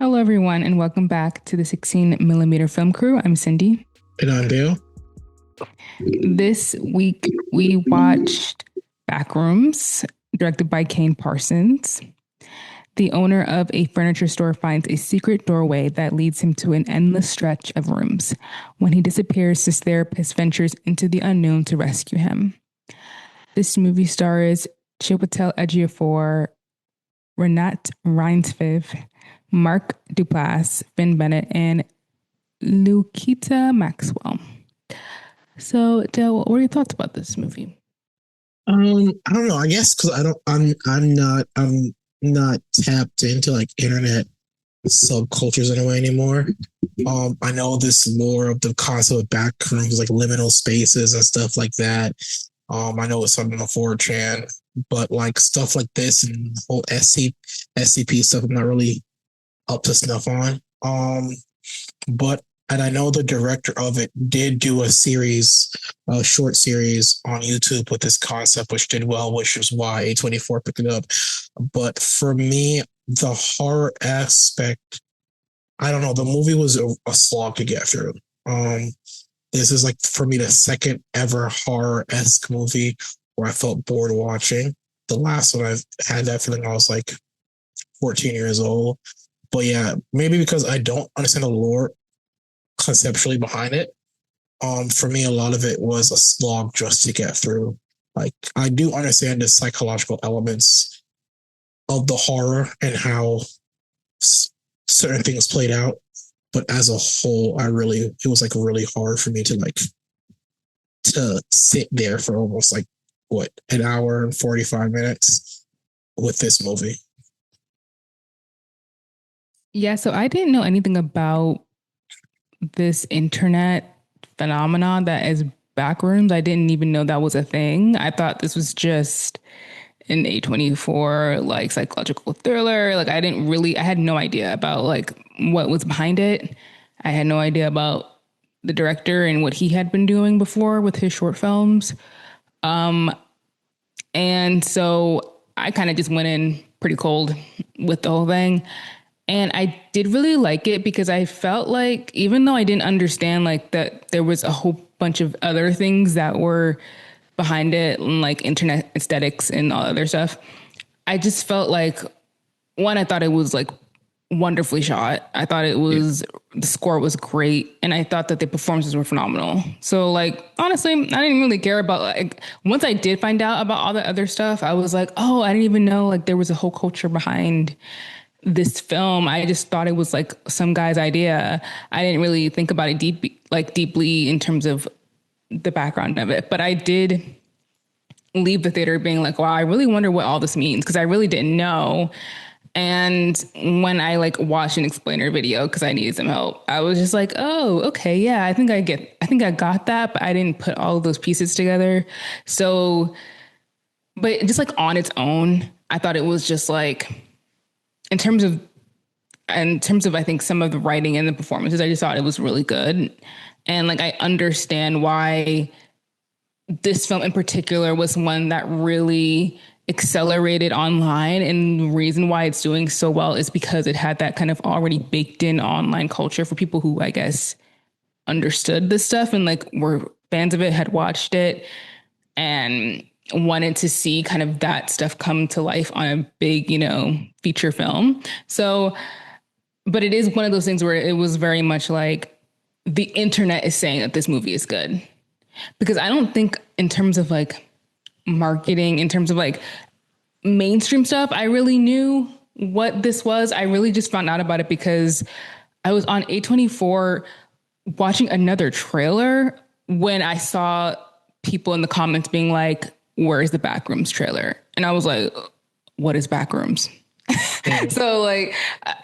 Hello, everyone, and welcome back to the 16 millimeter film crew. I'm Cindy. And on Dale. This week, we watched Backrooms, directed by Kane Parsons. The owner of a furniture store finds a secret doorway that leads him to an endless stretch of rooms. When he disappears, his therapist ventures into the unknown to rescue him. This movie stars Chiwetel Ejiofor, Renat Reinsve, Mark Duplass, Finn Bennett, and Lukita Maxwell. So, Dale, what are your thoughts about this movie? I don't know. I guess because I'm not tapped into like internet subcultures in a way anymore. I know this lore of the concept of backrooms, like liminal spaces and stuff like that. I know it's something on 4chan, but like stuff like this and whole SCP stuff, I'm not really up to snuff on. But and I know the director of it did do a short series on YouTube with this concept, which did well, which is why A24 picked it up. But for me, the horror aspect, I don't know, the movie was a slog to get through. This is like for me the second ever horror-esque movie where I felt bored watching. The last one I've had that feeling I was like 14 years old. But yeah, maybe because I don't understand the lore conceptually behind it. For me, a lot of it was a slog just to get through. Like, I do understand the psychological elements of the horror and how certain things played out, but as a whole, it was like really hard for me to sit there for almost like what, an hour and 45 minutes with this movie. Yeah, so I didn't know anything about this internet phenomenon that is Backrooms. I didn't even know that was a thing. I thought this was just an A24 like psychological thriller. Like I had no idea about like what was behind it. I had no idea about the director and what he had been doing before with his short films. And so I kind of just went in pretty cold with the whole thing. And I did really like it because I felt like, even though I didn't understand like that there was a whole bunch of other things that were behind it, and like internet aesthetics and all other stuff, I just felt like, one, I thought it was like wonderfully shot. I thought the score was great. And I thought that the performances were phenomenal. So like, honestly, I didn't really care about like, once I did find out about all the other stuff, I was like, oh, I didn't even know like there was a whole culture behind this film. I just thought it was like some guy's idea. I didn't really think about it deeply in terms of the background of it. But I did leave the theater being like, wow, I really wonder what all this means, because I really didn't know. And when I like watched an explainer video because I needed some help, I was just like, oh, okay, yeah, I think I got that, but I didn't put all of those pieces together. So, but just like on its own, I thought it was just like, in terms of I think some of the writing and the performances, I just thought it was really good. And like I understand why this film in particular was one that really accelerated online, and the reason why it's doing so well is because it had that kind of already baked in online culture for people who I guess understood this stuff and like were fans of it, had watched it, and wanted to see kind of that stuff come to life on a big, feature film. So, but it is one of those things where it was very much like the internet is saying that this movie is good. Because I don't think in terms of like marketing, in terms of like mainstream stuff, I really knew what this was. I really just found out about it because I was on A24 watching another trailer when I saw people in the comments being like, where's the Backrooms trailer? And I was like, what is Backrooms? So like,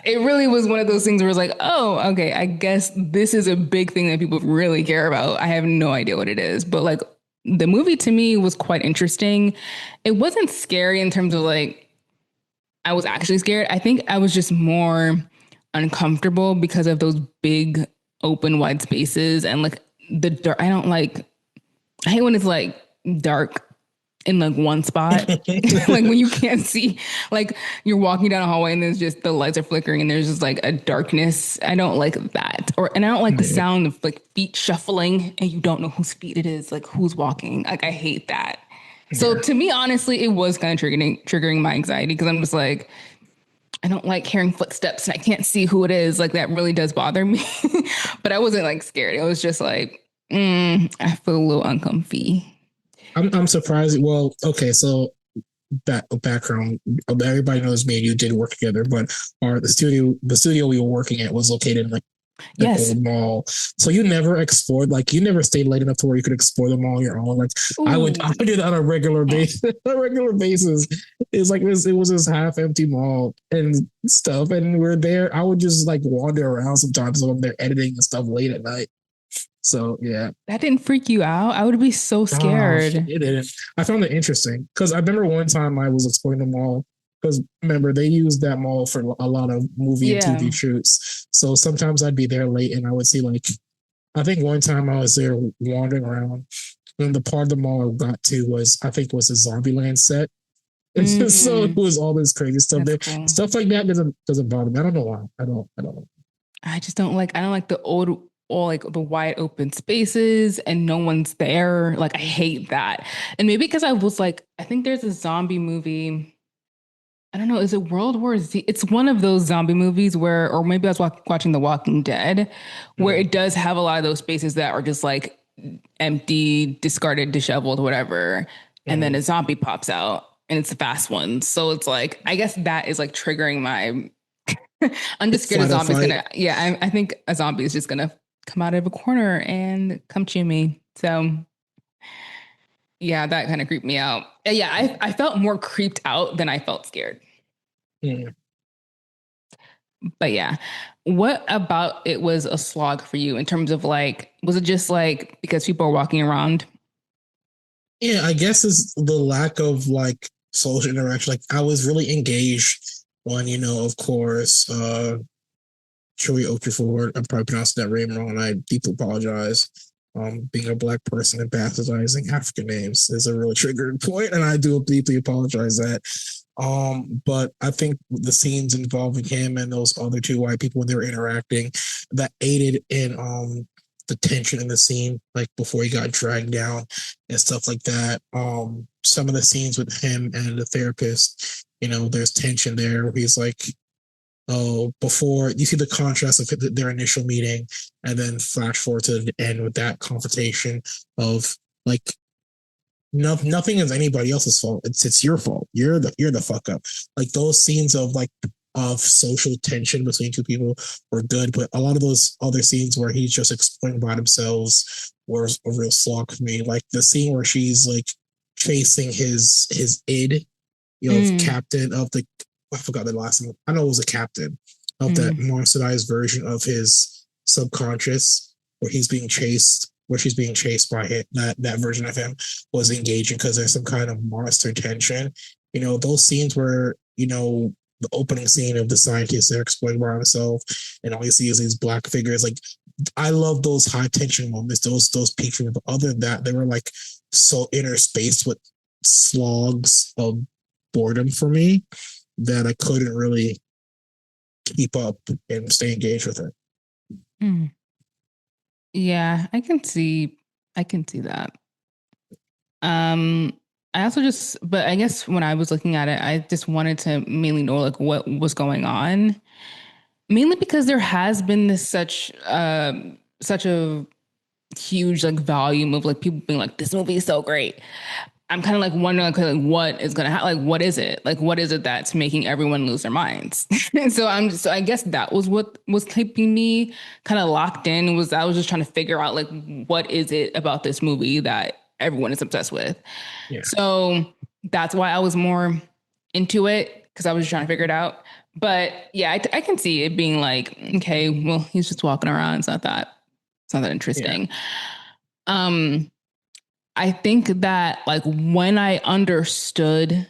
it really was one of those things where it was like, oh, okay, I guess this is a big thing that people really care about. I have no idea what it is, but like the movie to me was quite interesting. It wasn't scary in terms of like, I was actually scared. I think I was just more uncomfortable because of those big open wide spaces and like I hate when it's like dark in like one spot. Like when you can't see, like you're walking down a hallway and there's just the lights are flickering and there's just like a darkness. I don't like that. And I don't like the Yeah. sound of like feet shuffling and you don't know whose feet it is, like who's walking. Like I hate that. So Yeah. to me, honestly, it was kind of triggering my anxiety because I'm just like, I don't like hearing footsteps and I can't see who it is. Like that really does bother me. But I wasn't like scared. I was just like, I feel a little uncomfy. I'm surprised. Well, okay, so background. Everybody knows me and you did work together, but the studio we were working at was located in like an Yes. old mall. So you never explored, like you never stayed late enough to where you could explore the mall on your own. Like I Ooh. did on a regular basis. On a regular basis. It's like it was this half empty mall and stuff. And we're there. I would just like wander around sometimes when they're editing and stuff late at night. So yeah. That didn't freak you out? I would be so Oh, scared. it didn't. I found it interesting because I remember one time I was exploring the mall because remember they used that mall for a lot of movie and Yeah. TV shoots. So sometimes I'd be there late and I would see like I think one time I was there wandering around and the part of the mall I got to was I think was a Zombieland set. So it Mm, was all this crazy stuff that's there. cool. Stuff like that doesn't bother me. I don't know why. I don't know. I don't like the old or like the wide open spaces and no one's there. Like I hate that. And maybe because I was like, I think there's a zombie movie. I don't know, is it World War Z? It's one of those zombie movies where, or maybe I was watching The Walking Dead, where Mm. it does have a lot of those spaces that are just like empty, discarded, disheveled, whatever. And then Mm. a zombie pops out and it's a fast one. So it's like, I guess that is like triggering my I'm just scared a Flight or zombie's fight. gonna. Yeah, I think a zombie is just gonna come out of a corner and come chew me. So yeah, that kind of creeped me out. Yeah, I felt more creeped out than I felt scared. Mm. But yeah, what about it was a slog for you in terms of like, was it just like because people are walking around? Yeah, I guess it's the lack of like social interaction. Like I was really engaged when, of course, Chewy Okafor, I'm probably pronouncing that name wrong, and I deeply apologize. Being a black person and bastardizing African names is a really triggering point, and I do deeply apologize that. But I think the scenes involving him and those other two white people when they were interacting that aided in the tension in the scene, like before he got dragged down and stuff like that. Some of the scenes with him and the therapist, there's tension there where he's like, oh, before you see the contrast of their initial meeting and then flash forward to the end with that confrontation of like nothing is anybody else's fault. It's your fault. You're the fuck up. Like those scenes of like of social tension between two people were good, but a lot of those other scenes where he's just explaining about himself was a real slog for me. Like the scene where she's like chasing his id, Mm, captain of the I forgot the last name. I know it was a captain of that mm, monsterized version of his subconscious where she's being chased by it. That version of him was engaging because there's some kind of monster tension. Those scenes where, the opening scene of the scientist there exploring by himself and all you see is these black figures. Like I love those high tension moments, those peak moments. But other than that, they were like so interspaced with slogs of boredom for me that I couldn't really keep up and stay engaged with it. mm. Yeah, I can see that. Um, I also just, but I guess when I was looking at it, I just wanted to mainly know like what was going on. Mainly because there has been this such a huge like volume of like people being like, this movie is so great. I'm kind of like wondering like, what is gonna happen? Like what is it? Like what is it that's making everyone lose their minds? And so I guess that was what was keeping me kind of locked in was I was just trying to figure out like what is it about this movie that everyone is obsessed with. Yeah. So that's why I was more into it because I was just trying to figure it out. But yeah, I can see it being like, okay, well, he's just walking around. It's not that Yeah. interesting. Um, I think that like when I understood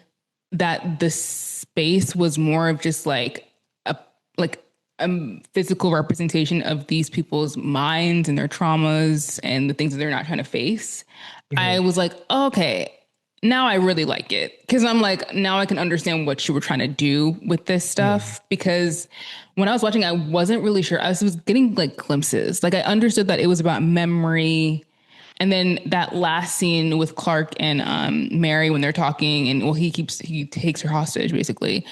that the space was more of just like a physical representation of these people's minds and their traumas and the things that they're not trying to face, I Mhm. was like, oh, okay, now I really like it because I'm like, now I can understand what you were trying to do with this Mm, stuff. Because when I was watching, I wasn't really sure. I was getting like glimpses. Like I understood that it was about memory. And then that last scene with Clark and Mary when they're talking, and well, he takes her hostage basically,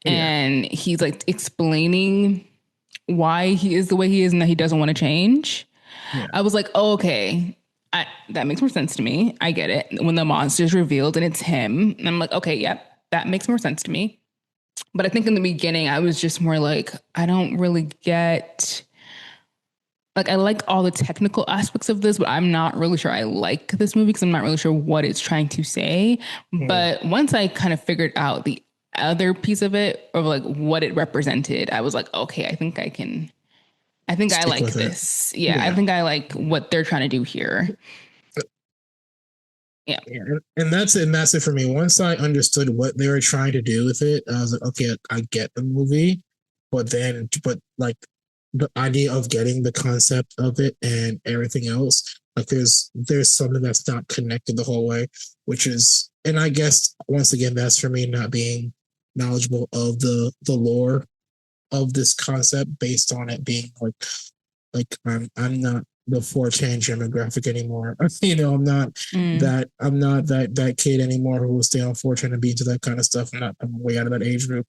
yeah, and he's like explaining why he is the way he is and that he doesn't want to change. yeah, I was like, oh, okay. That makes more sense to me. I get it. When the monster's revealed and it's him, and I'm like, okay, yep, that makes more sense to me. But I think in the beginning, I was just more like, I don't really get, like, I like all the technical aspects of this, but I'm not really sure I like this movie because I'm not really sure what it's trying to say. mm, But once I kind of figured out the other piece of it, of like what it represented, I was like, okay, I think I stick like with it. this. Yeah, I Yeah. think I like what they're trying to do here. Yeah. Yeah, and that's it for me. Once I understood what they were trying to do with it, I was like, okay, I get the movie, but like the idea of getting the concept of it and everything else, like there's something that's not connected the whole way, which is, and I guess once again, that's for me not being knowledgeable of the lore of this concept based on it being like I'm not the 4chan demographic anymore. Mm. I'm not that kid anymore who will stay on 4chan and be into that kind of stuff. I'm way out of that age group.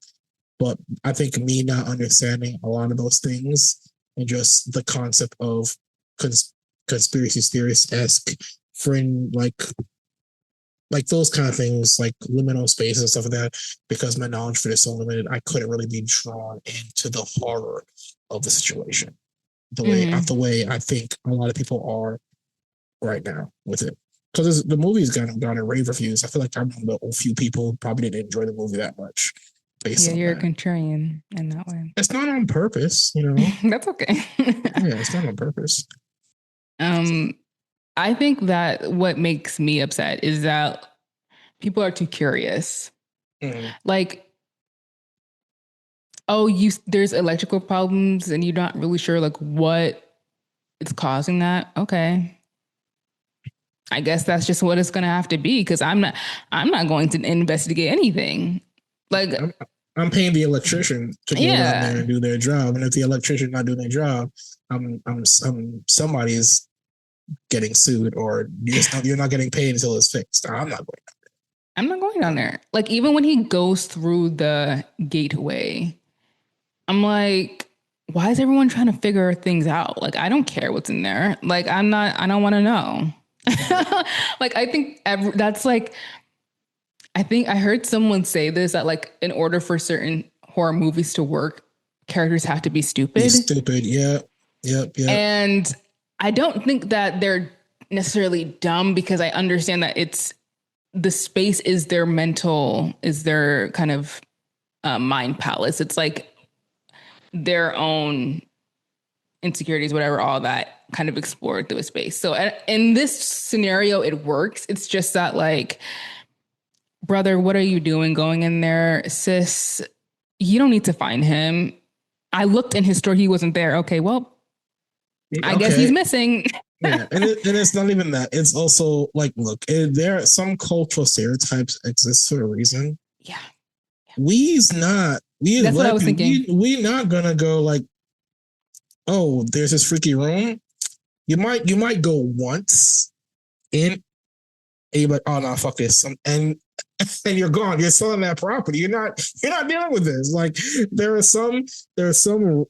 But I think me not understanding a lot of those things and just the concept of cons- conspiracy theorist esque friend like those kind of things, like liminal space and stuff like that, because my knowledge for this so limited, I couldn't really be drawn into the horror of the situation the Mm. way I think a lot of people are right now with it. Because the movie's gotten rave reviews. I feel like I'm one of the few people who probably didn't enjoy the movie that much based Yeah, on you're a that. contrarian in that way. It's not on purpose, you know. That's okay. Yeah, it's not on purpose. um, I think that what makes me upset is that people are too curious. Mm, Like, oh, you there's electrical problems and you're not really sure like what is causing that. Okay. I guess that's just what it's gonna have to be because I'm not going to investigate anything. Like, I'm I'm paying the electrician to go down there yeah. and do their job, and if the electrician not doing their job, somebody's getting sued, or you're not getting paid until it's fixed. I'm not going. I'm not going down there. Like even when he goes through the gateway, I'm like, why is everyone trying to figure things out? Like I don't care what's in there. Like I don't want to know. Yeah. Like I think that's like I think I heard someone say this that like in order for certain horror movies to work, characters have to be Be stupid. stupid. Yeah. Yep. Yep. And I don't think that they're necessarily dumb because I understand that it's the space is their mental, is their kind of mind palace. It's like their own insecurities, whatever, all that kind of explored through a space. So in this scenario, it works. It's just that, like, brother, what are you doing going in there? Sis, you don't need to find him. I looked in his store, he wasn't there. Okay, well, I guess he's Okay. missing. Yeah, and it's not even that. It's also like, look, there are some cultural stereotypes exist for a reason. Yeah, We as that's what I black was people, thinking. we not gonna go like, oh, there's this freaky room. You might go once in, and you're like, oh no, fuck this, and you're gone. You're selling that property. You're not dealing with this. Like there are some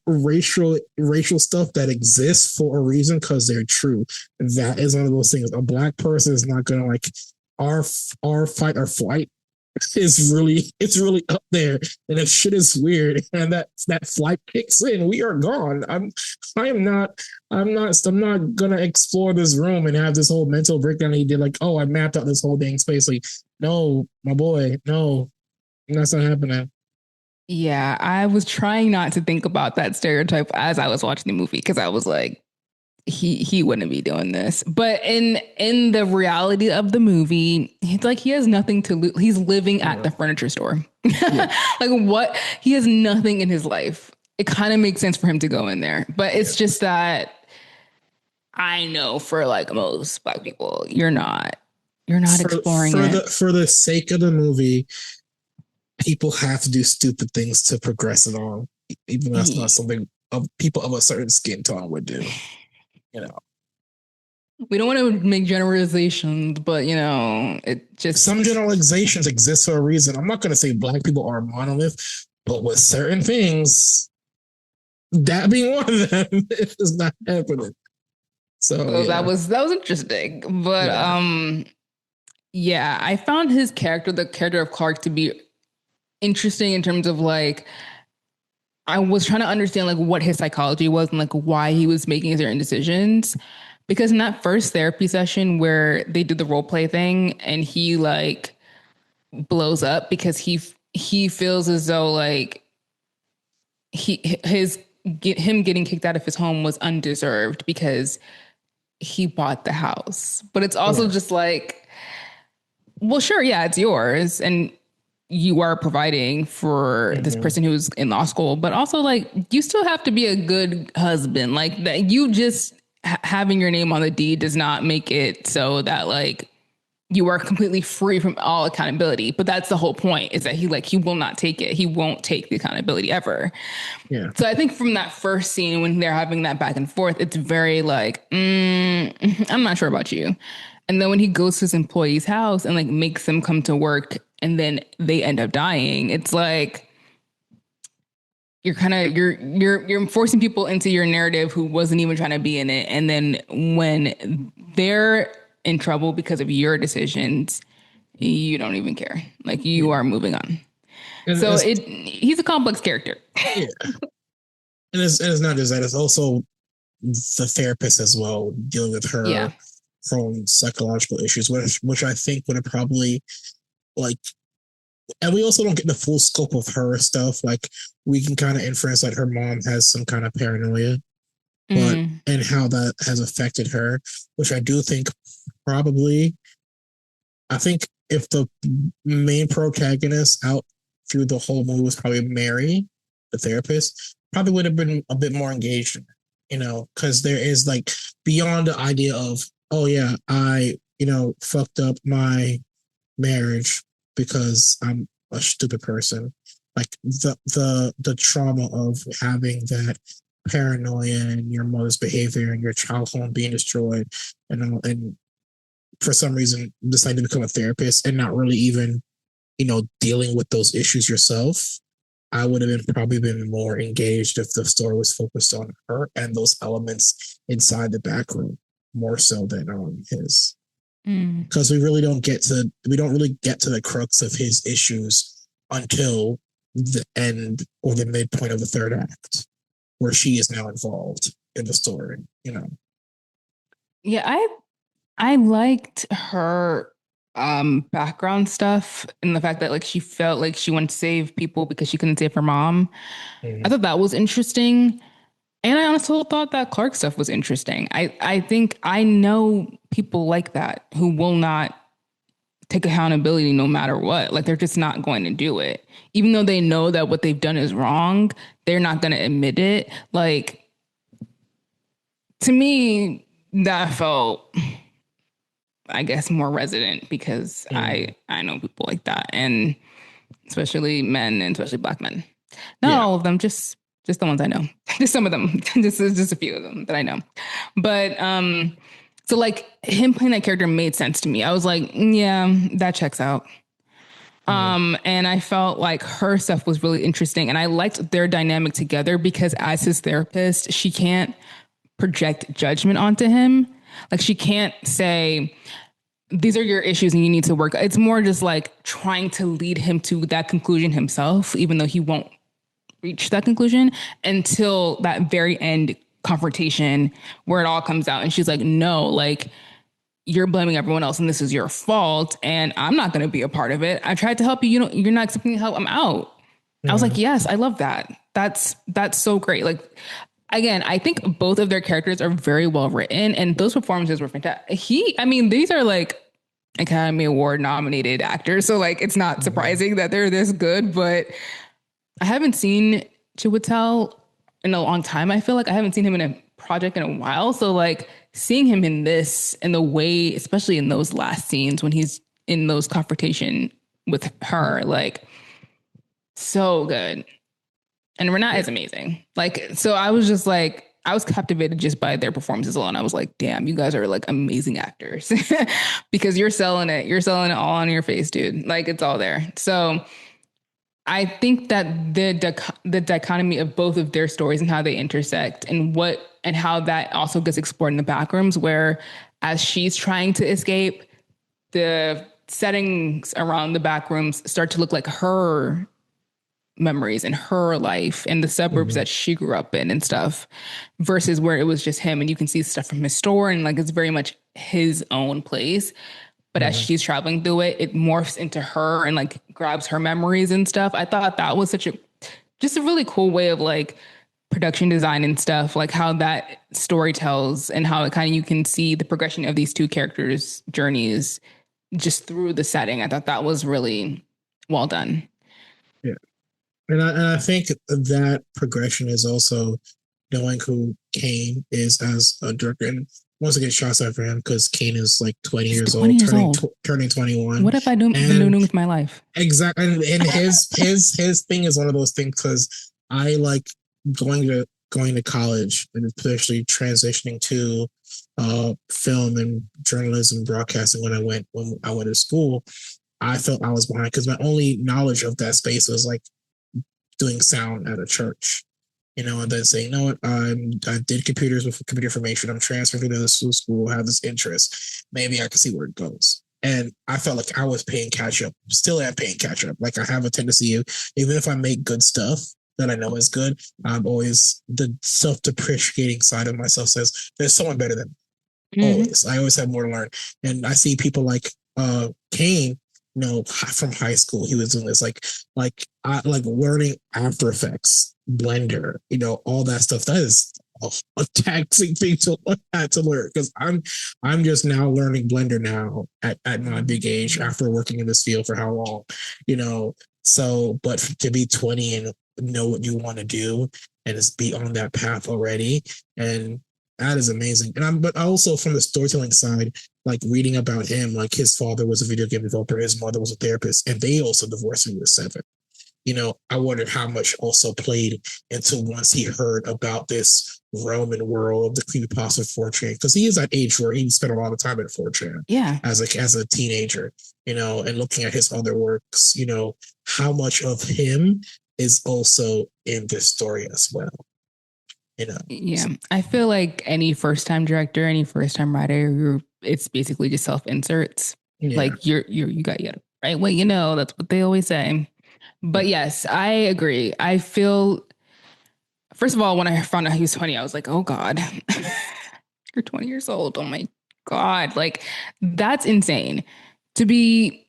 racial stuff that exists for a reason because they're true. That is one of those things. A black person is not gonna like our our fight or flight it's really up there. And if shit is weird and that flight kicks in, we are gone. I am not I'm not gonna explore this room and have this whole mental breakdown he did like, oh, I mapped out this whole dang space. Like, no, my boy, no, that's not happening. Yeah, I was trying not to think about that stereotype as I was watching the movie because I was like, he wouldn't be doing this. But in the reality of the movie, he's like he has nothing to lose. He's living at Yeah. the furniture store. Yeah. Like what? He has nothing in his life. It kind of makes sense for him to go in there. But Yeah. it's just that I know for like most black people, you're not. You're not for exploring it. for the sake of the movie, people have to do stupid things to progress it on, even though that's not something of people of a certain skin tone would do. You know, We don't want to make generalizations, but it some just generalizations exist for a reason. I'm not going to say black people are a monolith, but with certain things, that being one of them, it is not happening. So so yeah, that was interesting. But yeah, yeah, I found his character, the character of Clark, to be interesting in terms of like I was trying to understand like what his psychology was and like why he was making certain decisions. Because in that first therapy session where they did the role play thing and he like blows up because he feels as though like him getting kicked out of his home was undeserved because he bought the house. But it's also yeah, just like, well, sure, yeah, it's yours and you are providing for this mm-hmm. person who's in law school, but also like you still have to be a good husband. Like that you just having your name on the deed does not make it so that like you are completely free from all accountability. But that's the whole point is that he will not take it. He won't take the accountability ever. Yeah, So I think from that first scene when they're having that back and forth, it's very like, I'm not sure about you. And then when he goes to his employee's house and like makes them come to work and then they end up dying, it's like you're kind of you're forcing people into your narrative who wasn't even trying to be in it. And then when they're in trouble because of your decisions, you don't even care. Like you yeah, are moving on. and So it's he's a complex character. yeah, and it's not just that; it's also the therapist as well dealing with Yeah. her own psychological issues, which I think would have probably like, and we also don't get the full scope of her stuff. Like we can kind of inference that her mom has some kind of paranoia, but Mm. and how that has affected her, which I do think probably, I think if the main protagonist out through the whole movie was probably Mary, the therapist, probably would have been a bit more engaged, because there is like beyond the idea of, oh yeah, I, fucked up my marriage because I'm a stupid person. Like the trauma of having that paranoia and your mother's behavior and your child home being destroyed, and for some reason decide to become a therapist and not really even, dealing with those issues yourself. I would have probably been more engaged if the story was focused on her and those elements inside the back room more so than on his. Mm. Because we don't really get to the crux of his issues until the end or the midpoint of the third act, where she is now involved in the story. Yeah, I liked her background stuff and the fact that like she felt like she wanted to save people because she couldn't save her mom. I Mm-hmm. thought that was interesting. And I honestly thought that Clark stuff was interesting. I think I know people like that who will not take accountability no matter what. Like they're just not going to do it. Even though they know that what they've done is wrong, they're not going to admit it. Like to me, that felt I guess more resident because Mm-hmm. I know people like that and especially men and especially black men. Not Yeah. all of them, just the ones I know. Just some of them. Just a few of them that I know. But so like him playing that character made sense to me. I was like, yeah, that checks out. Mm-hmm. And I felt like her stuff was really interesting and I liked their dynamic together because as his therapist, she can't project judgment onto him. Like she can't say, these are your issues and you need to work. It's more just like trying to lead him to that conclusion himself, even though he won't reach that conclusion until that very end confrontation where it all comes out. And she's like, no, like you're blaming everyone else and this is your fault. And I'm not going to be a part of it. I tried to help you. You're not accepting help. I'm out. I was Mm-hmm. like, yes, I love that. That's so great. Like, again, I think both of their characters are very well written and those performances were fantastic. I mean, these are like Academy Award nominated actors. So like, it's not Mm-hmm. surprising that they're this good, but I haven't seen Chiwetel in a long time. I feel like I haven't seen him in a project in a while. So like seeing him in this and the way, especially in those last scenes when he's in those confrontation with her, like so good. And Renat Yeah. is amazing. Like, so I was just like, I was captivated just by their performances alone. I was like, damn, you guys are like amazing actors because you're selling it. You're selling it all on your face, dude. Like it's all there. So I think that the dichotomy of both of their stories and how they intersect and how that also gets explored in the backrooms, where as she's trying to escape, the settings around the backrooms start to look like her memories and her life and the suburbs Mhm. that she grew up in and stuff versus where it was just him and you can see stuff from his store and like it's very much his own place, but as Mhm. she's traveling through it, it morphs into her and like grabs her memories and stuff. I thought that was such a just a really cool way of like production design and stuff, like how that story tells and how it kind of you can see the progression of these two characters' journeys just through the setting. I thought that was really well done. Yeah. And I think that progression is also knowing who Kane is as a director. And once again, shots out for him because Kane is like 20 He's years 20 old, years old. turning 21. What have I been And doing with my life? exactly, and his thing is one of those things because I like going to college and especially transitioning to film and journalism broadcasting when I went to school. I felt I was behind because my only knowledge of that space was like doing sound at a church, and then saying, you know what, I did computers with computer information. I'm transferring to this school, have this interest. Maybe I can see where it goes. And I felt like I was paying catch up, still am paying catch up. Like I have a tendency of, even if I make good stuff that I know is good, I'm always the self depreciating side of myself says there's someone better than me. Mm-hmm. Always. I always have more to learn. And I see people like Kane, from high school, he was doing this I like learning After Effects, Blender, all that stuff. That is a taxing thing to learn because I'm just now learning Blender now at my big age after working in this field for how long, you know. So, but to be 20 and know what you want to do and just be on that path already, and that is amazing. But also from the storytelling side, like reading about him, like his father was a video game developer, his mother was a therapist, and they also divorced when he was 7. I wondered how much also played into once he heard about this Roman world of the creepypasta 4chan, because he is that age where he spent a lot of time at 4chan Yeah. as a teenager, and looking at his other works, how much of him is also in this story as well, you know. Yeah. So, I feel like any first time director, any first time writer, it's basically just self inserts. yeah. Like you got you right way, that's what they always say. But yes, I agree. I feel first of all, when I found out he was 20, I was like, oh God, you're 20 years old. Oh my God. Like that's insane. To be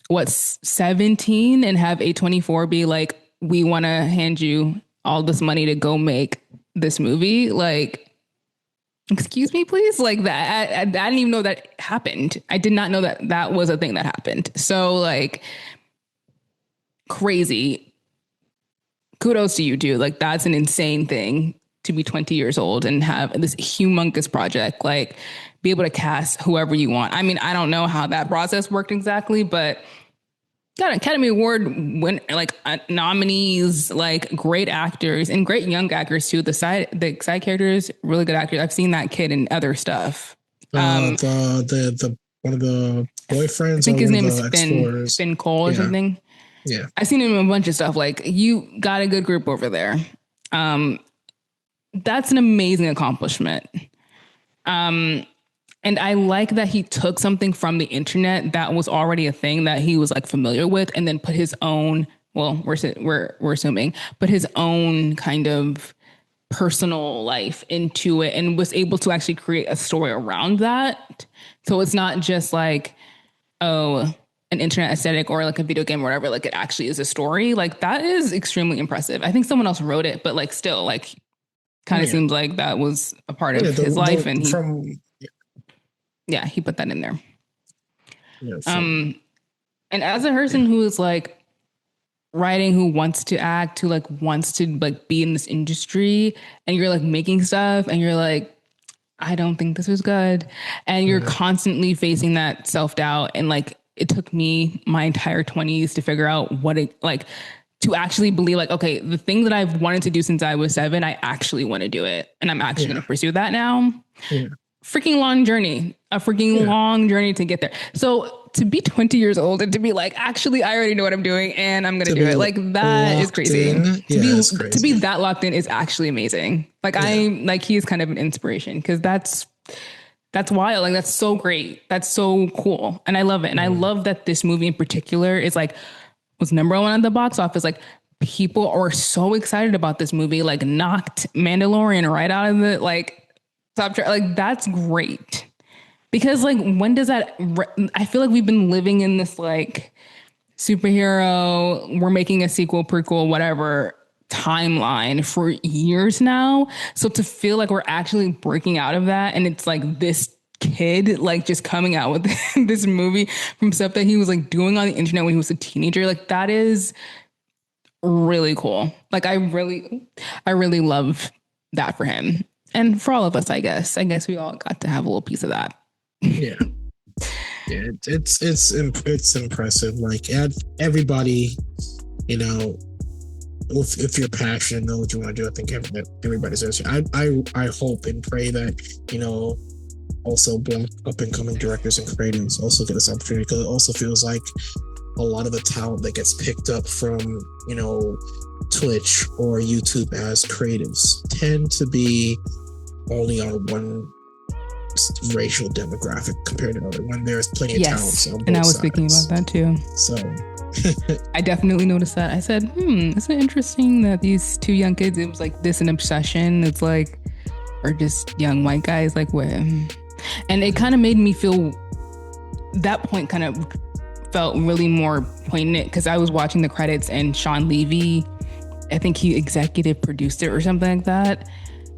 what 17 and have A24 be like, we want to hand you all this money to go make this movie. Like, excuse me, please. Like that. I didn't even know that happened. I did not know that that was a thing that happened. So like crazy. Kudos to you, dude. Like that's an insane thing to be 20 years old and have this humongous project. Like be able to cast whoever you want. I mean, I don't know how that process worked exactly, but got an Academy Award win like nominees, like great actors and great young actors too. The side characters, really good actors. I've seen that kid in other stuff. The one of the I boyfriends think or his one of name is the explorers. Finn Cole or Yeah, something. yeah. I've seen him in a bunch of stuff. Like you got a good group over there. Um, that's an amazing accomplishment. And I like that he took something from the internet that was already a thing that he was like familiar with, and then put his own. Well, we're assuming, but his own kind of personal life into it, and was able to actually create a story around that. So it's not just like, oh, an internet aesthetic or like a video game or whatever. Like it actually is a story. Like that is extremely impressive. I think someone else wrote it, but like still, like kind of Yeah, seems like that was a part yeah. of his life, and The he from yeah, he put that in there. yeah from Um, and as a person who is like writing, who wants to act, who like wants to like be in this industry, and you're like making stuff and you're like, I don't think this was good. And you're Yeah. constantly facing that self-doubt. And like it took me my entire 20s to figure out what it like to actually believe like, okay, the thing that I've wanted to do since I was 7, I actually want to do it. And I'm actually going to pursue that now. Yeah. Freaking long journey, a freaking long journey to get there. So to be 20 years old and to be like, actually, I already know what I'm doing and I'm going to do it. Like that is crazy. To be that locked in is actually amazing. Like he is kind of an inspiration because that's wild. Like that's so great. That's so cool. And I love it. And I love that this movie in particular is like, was number 1 at the box office. Like people are so excited about this movie, like knocked Mandalorian right out of the like top track. Like that's great. Because like, when does that, I feel like we've been living in this like superhero, we're making a sequel, prequel, whatever timeline for years now. So to feel like we're actually breaking out of that and it's like this kid like just coming out with this movie from stuff that he was like doing on the internet when he was a teenager, like that is really cool. Like I really love that for him. And for all of us, I guess we all got to have a little piece of that. Yeah. Yeah, it's impressive. Like everybody, you know, if you're passionate, know what you want to do. I think everybody's there. I hope and pray that, you know, also Black up and coming directors and creators also get this opportunity, because it also feels like a lot of the talent that gets picked up from, you know, Twitch or YouTube as creatives tend to be only on one racial demographic compared to other, when there's plenty of talent on both and I was sides. thinking about that too. So I definitely noticed that. I said, isn't it interesting that these 2 young kids, it was like this an obsession? It's like, or just young white guys, like what? And it kind of made me feel, that point kind of felt really more poignant because I was watching the credits and Sean Levy, I think he executive produced it or something like that.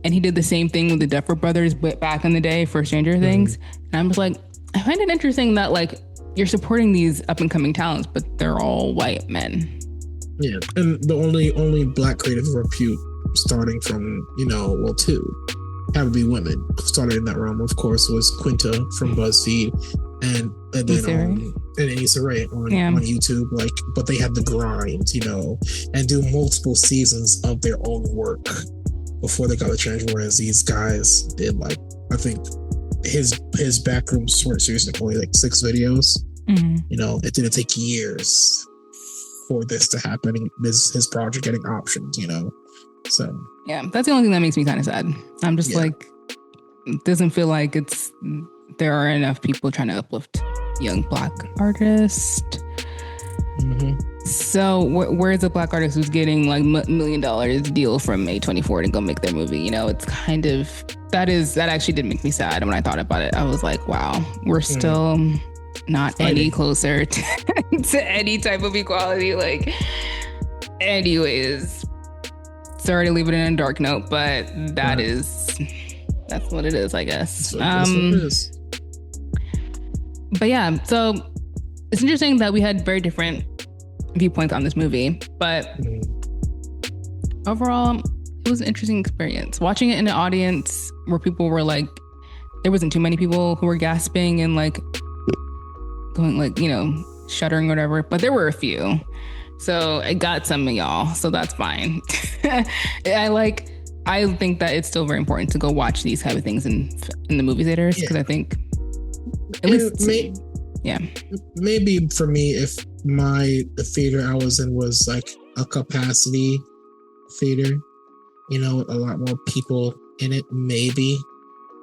And he did the same thing with the Duffer Brothers back in the day for Stranger Things. And I was like, I find it interesting that like you're supporting these up and coming talents, but they're all white men. Yeah, and the only Black creative repute starting from, you know, well, 2 have to be women. Started in that realm, of course, was Quinta from BuzzFeed, and then Issa Rae on YouTube. Like, but they had the grind, you know, and do multiple seasons of their own work before they got the chance. Whereas these guys did, like, I think his Backrooms short series, only like 6 videos. You know, it didn't take years for this to happen. His project getting options, you know. So yeah, that's the only thing that makes me kind of sad. I'm just like, it doesn't feel like there are enough people trying to uplift young Black artists. So where's the Black artist who's getting like $1 million deal from A24 to go make their movie? You know, it's kind of, that actually did make me sad when I thought about it. I was like, wow, we're still not any closer to any type of equality. Like, anyways, sorry to leave it in a dark note, but that's what it is, I guess. That's what it is. But yeah, so it's interesting that we had very different viewpoints on this movie, but overall, it was an interesting experience. Watching it in an audience where people were like, there wasn't too many people who were gasping and like going like, you know, shuddering or whatever, but there were a few. So it got some of y'all, so that's fine. I think that it's still very important to go watch these type of things in the movie theaters, because I think at least maybe for me, if the theater I was in was like a capacity theater, you know, a lot more people in it, maybe,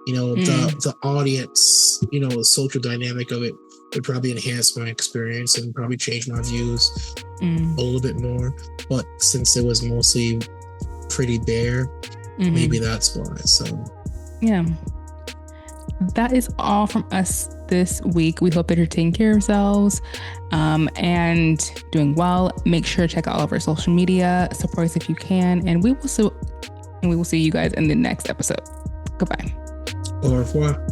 you know, the audience, you know, the social dynamic of it would probably enhance my experience and probably change my views a little bit more. But since it was mostly pretty bare, maybe that's why. So yeah, that is all from us this week. We hope that you're taking care of yourselves and doing well. Make sure to check out all of our social media, support us if you can, and we will see you guys in the next episode. Goodbye. Au revoir.